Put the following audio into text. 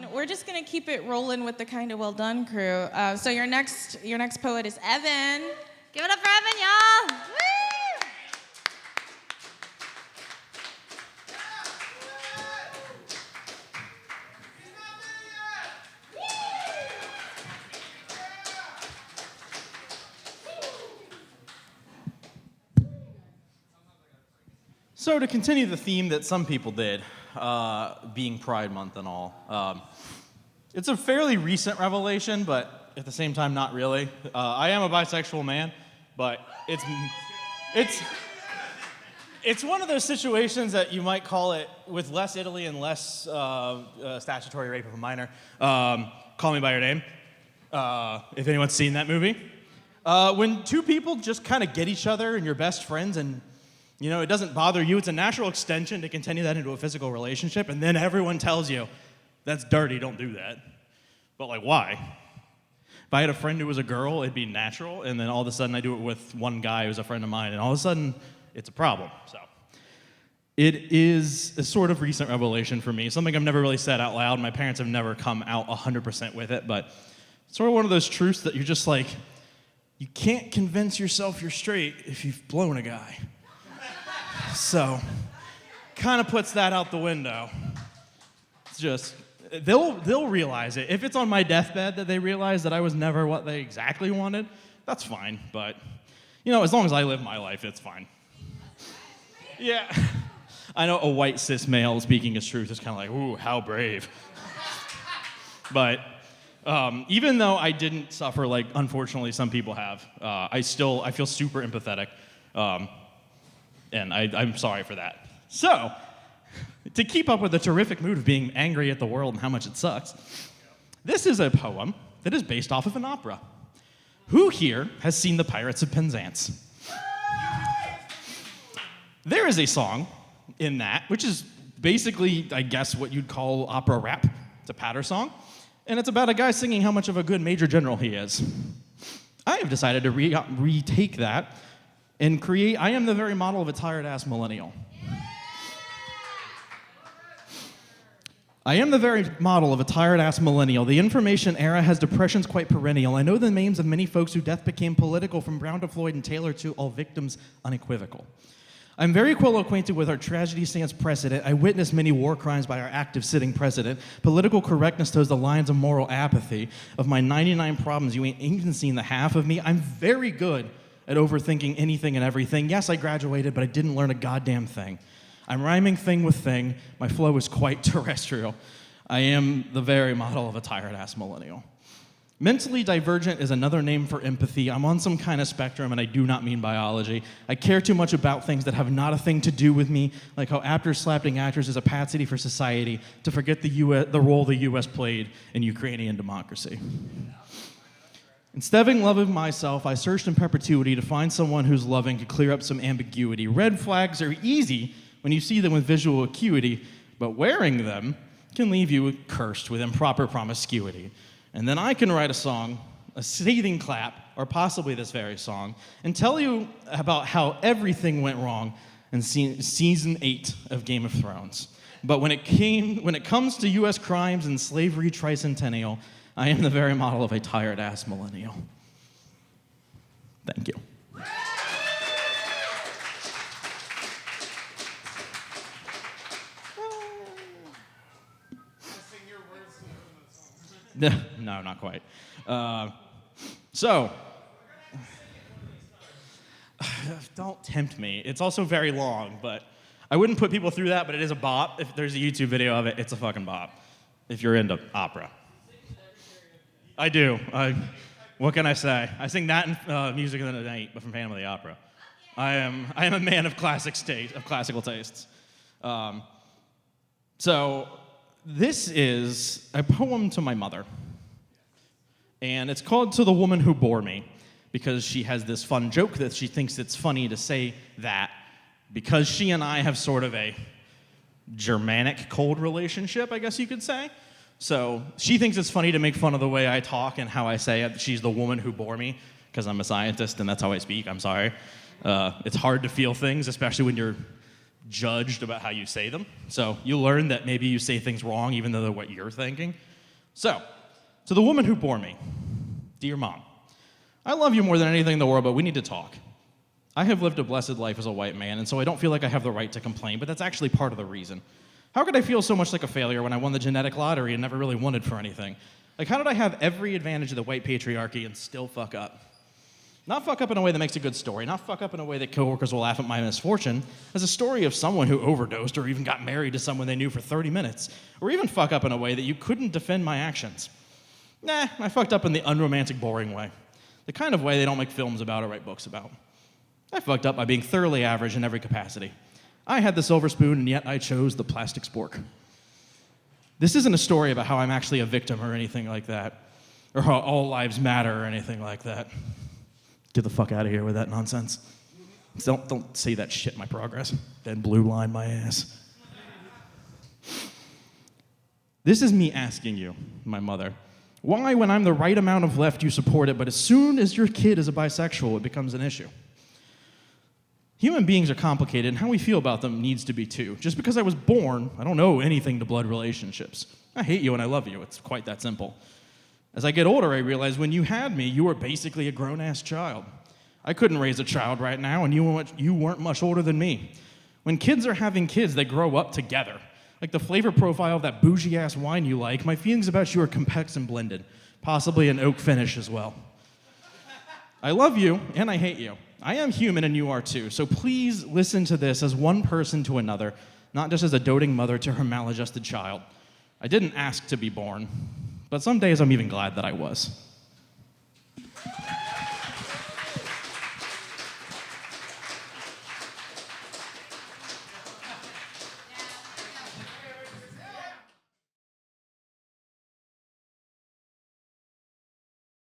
We're just gonna keep it rolling with the Kinda Well Done crew. So your next poet is Evan. Give it up for Evan, y'all. Woo! So to continue the theme that some people did, being Pride Month and all, it's a fairly recent revelation, but at the same time, not really. I am a bisexual man, but it's one of those situations that you might call it, with less Italy and less statutory rape of a minor, Call Me By Your Name, if anyone's seen that movie. When two people just kind of get each other and you're best friends and it doesn't bother you. It's a natural extension to continue that into a physical relationship, and then everyone tells you, that's dirty, don't do that. But why? If I had a friend who was a girl, it'd be natural, and then all of a sudden I do it with one guy who's a friend of mine, and all of a sudden it's a problem. So it is a sort of recent revelation for me, something I've never really said out loud. My parents have never come out 100% with it, but it's sort of one of those truths that you're just like, you can't convince yourself you're straight if you've blown a guy. So, kind of puts that out the window. It's just, they'll realize it. If it's on my deathbed that they realize that I was never what they exactly wanted, that's fine. But, as long as I live my life, it's fine. Yeah. I know a white cis male speaking his truth is kind of like, ooh, how brave. But even though I didn't suffer like, unfortunately, some people have, I feel super empathetic. And I'm sorry for that. So, to keep up with the terrific mood of being angry at the world and how much it sucks, this is a poem that is based off of an opera. Who here has seen The Pirates of Penzance? There is a song in that, which is basically, I guess, what you'd call opera rap. It's a patter song, and it's about a guy singing how much of a good major general he is. I have decided to retake that and create, I am the very model of a tired-ass millennial. I am the very model of a tired-ass millennial. The information era has depressions quite perennial. I know the names of many folks whose death became political, from Brown to Floyd and Taylor to all victims unequivocal. I'm very well acquainted with our tragedy stands precedent. I witnessed many war crimes by our active sitting president. Political correctness toes the lines of moral apathy. Of my 99 problems, you ain't even seen the half of me. I'm very good at overthinking anything and everything. Yes, I graduated, but I didn't learn a goddamn thing. I'm rhyming thing with thing. My flow is quite terrestrial. I am the very model of a tired-ass millennial. Mentally divergent is another name for empathy. I'm on some kind of spectrum, and I do not mean biology. I care too much about things that have not a thing to do with me, like how actors-slapping actors is a patsy for society, to forget the role the U.S. played in Ukrainian democracy. Instead of having love of myself, I searched in perpetuity to find someone who's loving to clear up some ambiguity. Red flags are easy when you see them with visual acuity, but wearing them can leave you cursed with improper promiscuity. And then I can write a song, a scathing clap, or possibly this very song, and tell you about how everything went wrong in season 8 of Game of Thrones. But when it comes to U.S. crimes and slavery tricentennial, I am the very model of a tired-ass millennial. Thank you. No, not quite. Don't tempt me. It's also very long, but I wouldn't put people through that, but it is a bop. If there's a YouTube video of it, it's a fucking bop, if you're into opera. I do. What can I say? I sing that in Music of the Night, but from Phantom of the Opera. I am a man of classical tastes. So this is a poem to my mother, and it's called "To the Woman Who Bore Me," because she has this fun joke that she thinks it's funny to say that because she and I have sort of a Germanic cold relationship, I guess you could say. So she thinks it's funny to make fun of the way I talk and how I say it. She's the woman who bore me, because I'm a scientist and that's how I speak. I'm sorry. It's hard to feel things, especially when you're judged about how you say them. So you learn that maybe you say things wrong even though they're what you're thinking. So, to the woman who bore me, dear Mom, I love you more than anything in the world, but we need to talk. I have lived a blessed life as a white man, and so I don't feel like I have the right to complain, but that's actually part of the reason. How could I feel so much like a failure when I won the genetic lottery and never really wanted for anything? Like, how did I have every advantage of the white patriarchy and still fuck up? Not fuck up in a way that makes a good story, not fuck up in a way that coworkers will laugh at my misfortune, as a story of someone who overdosed or even got married to someone they knew for 30 minutes, or even fuck up in a way that you couldn't defend my actions. Nah, I fucked up in the unromantic, boring way. The kind of way they don't make films about or write books about. I fucked up by being thoroughly average in every capacity. I had the silver spoon, and yet I chose the plastic spork. This isn't a story about how I'm actually a victim or anything like that, or how all lives matter or anything like that. Get the fuck out of here with that nonsense. Don't say that shit in my progress. Then blue line my ass. This is me asking you, my mother, why when I'm the right amount of left you support it, but as soon as your kid is a bisexual, it becomes an issue? Human beings are complicated, and how we feel about them needs to be too. Just because I was born, I don't know anything to blood relationships. I hate you and I love you. It's quite that simple. As I get older, I realize when you had me, you were basically a grown-ass child. I couldn't raise a child right now, and you weren't much older than me. When kids are having kids, they grow up together. Like the flavor profile of that bougie-ass wine you like, my feelings about you are complex and blended, possibly an oak finish as well. I love you, and I hate you. I am human, and you are too, so please listen to this as one person to another, not just as a doting mother to her maladjusted child. I didn't ask to be born, but some days I'm even glad that I was.